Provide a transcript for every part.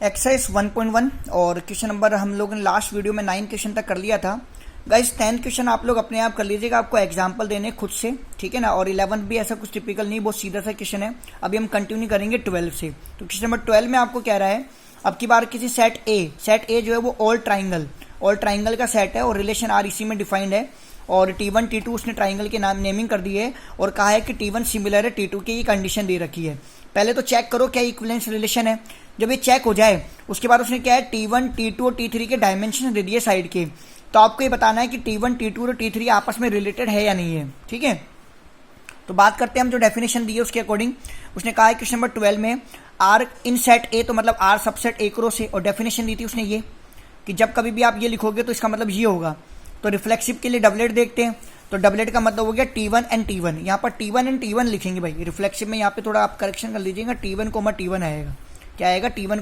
Exercise 1.1 और question number हम लोगों ने लास्ट वीडियो में 9 क्वेश्चन तक कर लिया था। गाइस 10 क्वेश्चन आप लोग अपने आप कर लीजिएगा, आपको एग्जांपल देने खुद से, ठीक है ना। और 11 भी ऐसा कुछ टिपिकल नहीं, बहुत सीधा सा क्वेश्चन है। अभी हम कंटिन्यू करेंगे 12 से। तो क्वेश्चन नंबर 12 में आपको कह रहा है, अब की बार किसी सेट ए जो है वो ऑल ट्राइंगल का सेट है और रिलेशन आर इसी में डिफाइंड है। और T1 T2 उसने ट्राइंगल के नाम नेमिंग कर दी है और कहा है कि T1 सिमिलर है T2 की, ये कंडीशन दे रखी है। पहले तो चेक करो क्या इक्विवेलेंस रिलेशन है। जब ये चेक हो जाए उसके बाद उसने क्या है T1 T2 और T3 के डायमेंशन दे दिए साइड के। तो आपको ये बताना है कि T1 T2 और T3 आपस में रिलेटेड है या नहीं है, ठीक है। तो बात करते हैं हम जो डेफिनेशन दी है उसके अकॉर्डिंग। उसने कहा है क्वेश्चन नंबर 12 में आर इन सेट ए, तो मतलब R subset A cross A, और डेफिनेशन दी थी उसने ये कि जब कभी भी आप ये लिखोगे तो इसका मतलब ये होगा। तो रिफ्लेक्सिव के लिए डबलेट देखते हैं। तो डबलेट का मतलब हो गया T1 एंड T1। यहाँ पर T1 एंड T1 लिखेंगे भाई। रिफ्लेक्सिव में यहाँ पे थोड़ा आप करेक्शन कर लीजिएगा, T1 T1 आएगा। क्या आएगा? T1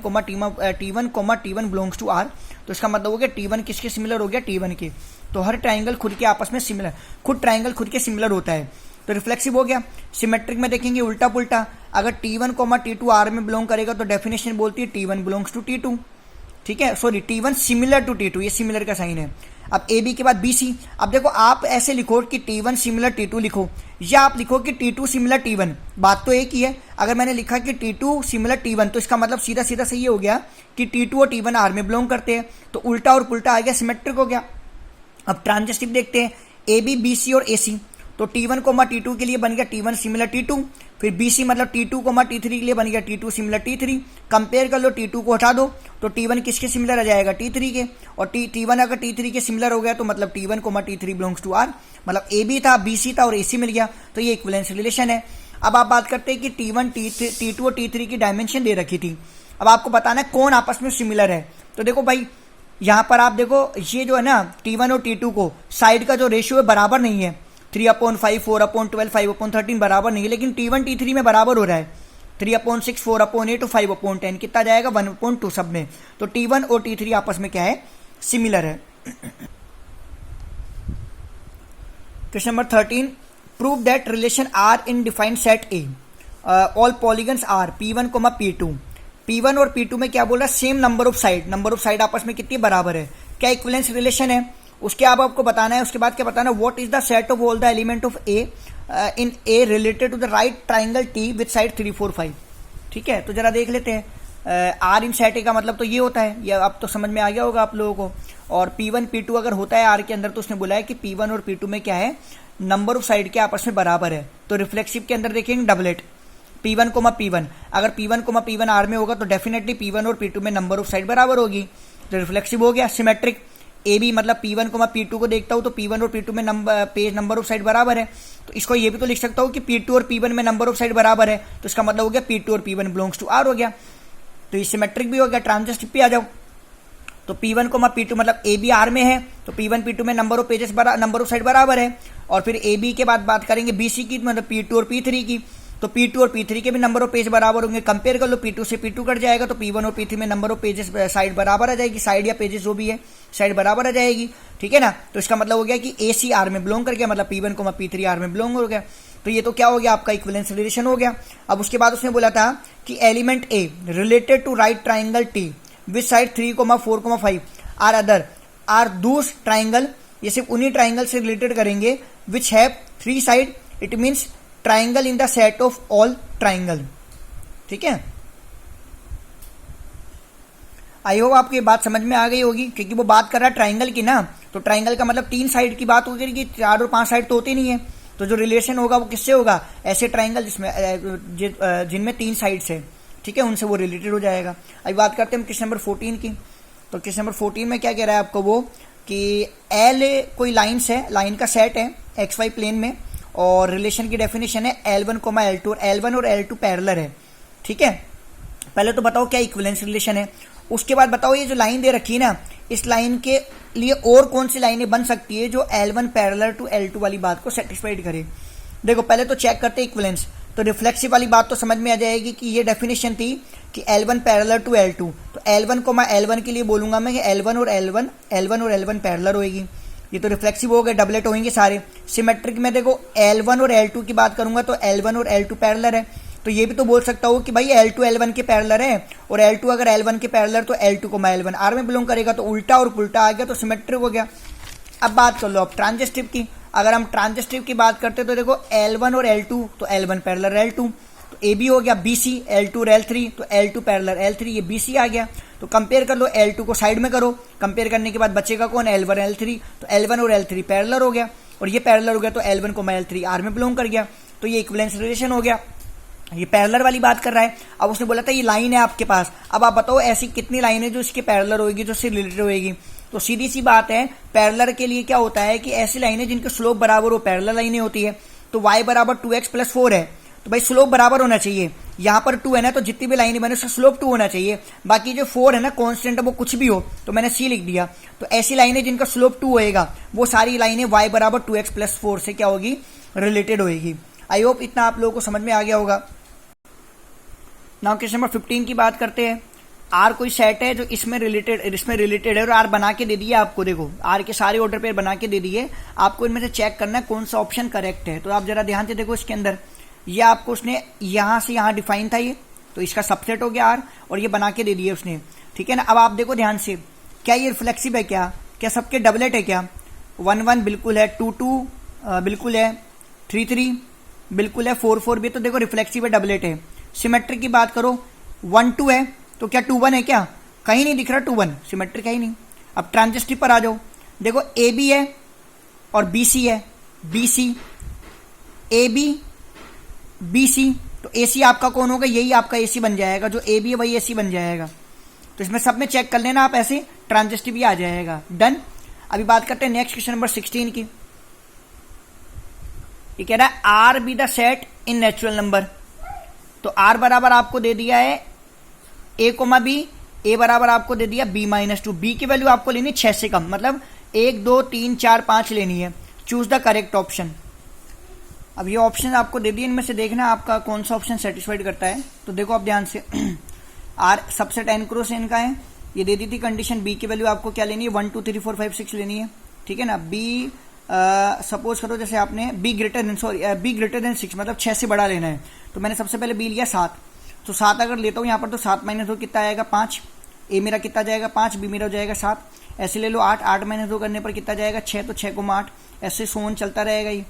T1 belongs to R। तो इसका मतलब हो गया T1 किसके सिमिलर हो गया? T1 के। तो हर ट्राइंगल खुद के आपस में सिमिलर, खुद ट्राइंगल खुद के सिमिलर होता है। तो रिफ्लेक्सिव हो गया। सिमेट्रिक में देखेंगे उल्टा पुल्टा, अगर T1 T2 R में बिलोंग करेगा तो डेफिनेशन बोलती है T1 बिलोंग्स टू T2, ठीक है। Sorry, T1 similar to T2, ये सिमिलर का साइन है। अब ए बी के बाद बी सी। अब देखो आप ऐसे लिखो कि T1 सिमिलर T2 लिखो, या आप लिखो कि T2 सिमिलर T1, बात तो एक ही है। अगर मैंने लिखा कि T2 सिमिलर T1 तो इसका मतलब सीधा सीधा सही हो गया कि T2 और T1 R में बिलोंग करते हैं। तो उल्टा और पुल्टा आ गया, सिमेट्रिक हो गया। अब ट्रांजिस्टिव देखते हैं, ए बी बी सी और ए सी। तो T1 T2 के लिए बन गया T1 सिमिलर T2, फिर BC मतलब T2 T3 के लिए बन गया T2 सिमिलर T3। कंपेयर कर लो, T2 को हटा दो तो T1 किसके सिमिलर आ जाएगा? T3 के। और T1 अगर T3 के सिमिलर हो गया तो मतलब T1 T3 belongs to R। मतलब AB था, BC था और AC मिल गया, तो ये इक्विवेलेंस रिलेशन है। अब आप बात करते हैं कि T1 T2 और T3 की डायमेंशन दे रखी थी। अब आपको बताना है कौन आपस में सिमिलर है। तो देखो भाई, यहाँ पर आप देखो ये जो है ना T1 और T2 को साइड का जो रेशियो है बराबर नहीं है। 3/5, 4/12, 5/13 बराबर नहीं है, लेकिन T1 T3 में बराबर हो रहा है। 3/6, 4/8 और 5/10 कितना जाएगा? 1/2 सब में। तो T1 और T3 आपस में क्या है? सिमिलर है। Question number 13, prove that relation R in defined set A all polygons R P1 P2। P1 और P2 में क्या बोल रहा है? सेम नंबर ऑफ साइड आपस में कितनी बराबर है। क्या इक्विवेलेंस रिलेशन है? उसके अब आपको बताना है। उसके बाद क्या बताना है? What is the set of all the element of A in A related to the right triangle T with side 3, 4, 5, ठीक है। तो जरा देख लेते हैं। आर इन सेट ए का मतलब तो ये होता है, ये अब तो समझ में आ गया होगा आप लोगों को। और P1 P2 अगर होता है आर के अंदर तो उसने बोला है कि P1 और P2 में क्या है? नंबर ऑफ साइड के आपस में बराबर है। तो रिफ्लेक्सिव के अंदर देखेंगे डबलेट P1 P1। अगर P1 P1 आर में होगा तो डेफिनेटली P1 और P2 में नंबर ऑफ साइड बराबर होगी। तो रिफ्लेक्सिव हो गया। सिमेट्रिक ए बी मतलब P1 P2 को देखता हूँ तो P1 और P2 में नंबर ऑफ साइड बराबर है। तो इसको ये भी तो लिख सकता हूँ कि P2 और P1 में नंबर ऑफ साइड बराबर है। तो इसका मतलब हो गया P2 और P1 बिलोंग्स टू R हो गया। तो ये सिमेट्रिक भी हो गया। ट्रांजिस्टिव पे आ जाओ, तो P1 P2 मतलब ए बी आर में है तो P1 P2 में नंबर ऑफ साइड बराबर है। और फिर ए बी के बाद बात करेंगे BC की, मतलब P2 और P3 की। तो P2 और P3 के भी नंबर ऑफ पेज बराबर होंगे। कंपेयर कर लो, P2 से P2 कट जाएगा तो P1 और P3 में नंबर ऑफ पेजेस साइड बराबर आ जाएगी, साइड या पेजेस जो भी है साइड बराबर आ जाएगी, ठीक है ना। तो इसका मतलब हो गया कि AC R में बिलोंग कर गया, मतलब P1 P3 R में बिलोंग हो गया। तो ये तो क्या हो गया? आपका इक्विवेलेंस रिलेशन हो गया। अब उसके बाद उसने बोला था कि element A related to right triangle T with side 3, 4, 5 R other R those triangle. ये सिर्फ उन्हीं ट्राइंगल से रिलेटेड करेंगे which have 3 side. It means triangle in the set of all triangle, ठीक है। आई होप आपको ये बात समझ में आ गई होगी, क्योंकि वो बात कर रहा है ट्राइंगल की ना। तो ट्राइंगल का मतलब 3 साइड की बात होगी कि 4 और 5 साइड तो होती नहीं है। तो जो रिलेशन होगा वो किससे होगा? ऐसे ट्राइंगल जिनमें 3 साइड्स है, ठीक है, उनसे वो रिलेटेड हो जाएगा। अभी बात करते हैं क्वेश्चन नंबर 14 की। तो क्वेश्चन नंबर 14 में क्या कह रहा है आपको वो कि एल कोई लाइन्स है, लाइन का सेट है XY प्लेन में, और रिलेशन की डेफिनेशन है L1 L2 और L1 और L2 पैरेलल है, ठीक है। पहले तो बताओ क्या इक्विवेलेंस रिलेशन है। उसके बाद बताओ ये जो लाइन दे रखी है ना, इस लाइन के लिए और कौन सी लाइनें बन सकती है जो L1 पैरेलल टू L2 वाली बात को सेटिस्फाइड करे। देखो पहले तो चेक करते हैं इक्विवेलेंस। तो रिफ्लेक्सिव वाली बात तो समझ में आ जाएगी कि ये डेफिनेशन थी कि L1 पैरेलल टू L2। तो L1 L1 के लिए बोलूंगा मैं कि L1 और L1 पैरेलल होएगी। ये तो रिफ्लेक्सिव हो गए, डबलेट होंगे सारे। सिमेट्रिक में देखो L1 और L2 की बात करूंगा तो L1 और L2 पैरेलल है। तो ये भी तो बोल सकता हूँ कि भाई L2 L1 के पैरेलल है, और L2 अगर L1 के पैरेलल तो L2 को L1 R में बिलोंग करेगा, तो उल्टा और पुल्टा आ गया, तो सिमेट्रिक हो गया। अब बात कर लो अब ट्रांजिस्टिव की। अगर हम ट्रांजिस्टिव की बात करते तो देखो L1 और L2, तो L1 पैरेलल L2, तो AB हो गया BC, L2 L3, तो L2 पैरेलल L3, ये BC आ गया। तो कंपेयर कर लो, L2 को साइड में करो, कंपेयर करने के बाद बचेगा कौन, L1 L3, तो L1 और L3 पैरेलल हो गया, और ये पैरेलल हो गया, तो L1 को L3 R में बिलोंग कर गया, तो ये इक्विवेलेंस रिलेशन हो गया। ये पैरेलल वाली बात कर रहा है। अब उसने बोला था ये लाइन है आपके पास, अब आप बताओ ऐसी कितनी लाइन है जो इसके पैरेलल होगी, जो इससे रिलेटेड होगी। तो सीधी सी बात है, पैरेलल के लिए क्या होता है कि ऐसी लाइनें जिनके स्लोप बराबर हो, पैरेलल लाइनें होती है। तो y बराबर 2x + 4 है, तो भाई स्लोप बराबर होना चाहिए। यहाँ पर 2 है ना, तो जितनी भी लाइनें बने उसका स्लोप 2 होना चाहिए। बाकी जो 4 है ना कांस्टेंट है, वो कुछ भी हो, तो मैंने C लिख दिया। तो ऐसी लाइनें जिनका स्लोप 2 होएगा, वो सारी लाइनें y बराबर 2x + 4 से क्या होगी, रिलेटेड होएगी। आई होप इतना आप लोगों को समझ में आ गया होगा। नाउ क्वेश्चन नंबर 15 की बात करते हैं। आर कोई सेट है जो इसमें रिलेटेड है, और आर बना के दे दिया आपको। देखो आर के सारे ऑर्डर पेयर बना के दे दिए आपको, इनमें से चेक करना है कौन सा ऑप्शन करेक्ट है। तो आप जरा ध्यान से देखो, इसके अंदर ये आपको उसने यहां से यहां डिफाइन था ये, तो इसका सबसेट हो गया आर, और ये बना के दे दिए उसने, ठीक है ना। अब आप देखो ध्यान से, क्या ये रिफ्लेक्सिव है, क्या सबके डबलेट है, क्या 1 1 बिल्कुल है, 2 2 बिल्कुल है, 3 3 बिल्कुल है, 4 4 भी तो देखो रिफ्लेक्सिव है, डबलेट है। सिमेट्रिक की बात करो 1 2 है, तो क्या 2 1 है, क्या कहीं नहीं दिख रहा 2 1, सिमेट्रिक है ही नहीं। अब ट्रांजिस्टिव पर आ जाओ, देखो AB है और BC है, BC AB BC, तो AC आपका कौन होगा, यही आपका AC बन जाएगा, जो AB है वही AC बन जाएगा। तो इसमें सब में चेक कर लेना आप, ऐसे ट्रांजिस्टिव भी आ जाएगा। डन। अभी बात करते हैं नेक्स्ट क्वेश्चन नंबर 16 की। ये कह रहा है R be the set in natural number. तो आर बराबर आपको दे दिया है a, b, a बराबर आपको दे दिया b-2, b की वैल्यू आपको लेनी 6 से कम, मतलब 1 2 3 4 5 लेनी है। Choose the correct option. अब ये ऑप्शन आपको दे दिए, इनमें से देखना आपका कौन सा ऑप्शन सेटिस्फाइड करता है। तो देखो आप ध्यान से R subset n cross n का है, ये दे दी थी कंडीशन। b की वैल्यू आपको क्या लेनी है, 1 2 3 4 5 6 लेनी है, ठीक है ना। b सपोज करो जैसे आपने b ग्रेटर देन 6 मतलब 6 से बड़ा लेना है, तो मैंने सबसे पहले b लिया 7, तो 7 अगर लेता हूँ यहाँ पर, तो 7 - 2 कितना आएगा 5, a मेरा कितना जाएगा 5, b मेरा हो जाएगा 7, ऐसे ले लो 8 8 - 2 करने पर कितना जाएगा 6, तो 6 8, ऐसे सोन चलता रहेगा ये,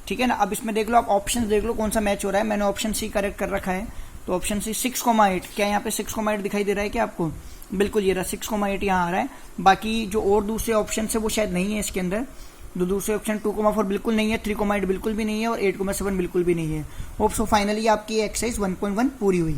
ठीक है ना। अब इसमें देख लो आप ऑप्शन देख लो कौन सा मैच हो रहा है। मैंने ऑप्शन सी करेक्ट कर रखा है, तो ऑप्शन सी 6, 8, क्या यहाँ पे 6, 8 दिखाई दे रहा है क्या आपको, बिल्कुल ये रहा 6, 8 यहाँ आ रहा है। बाकी जो और दूसरे ऑप्शन है वो शायद नहीं है इसके अंदर, दूसरे ऑप्शन 2, 4 बिल्कुल नहीं है, 3, 8 बिल्कुल भी नहीं है, और 8, 7 बिल्कुल भी नहीं है। होप सो फाइनली आपकी एक्सरसाइज 1.1 पूरी हुई।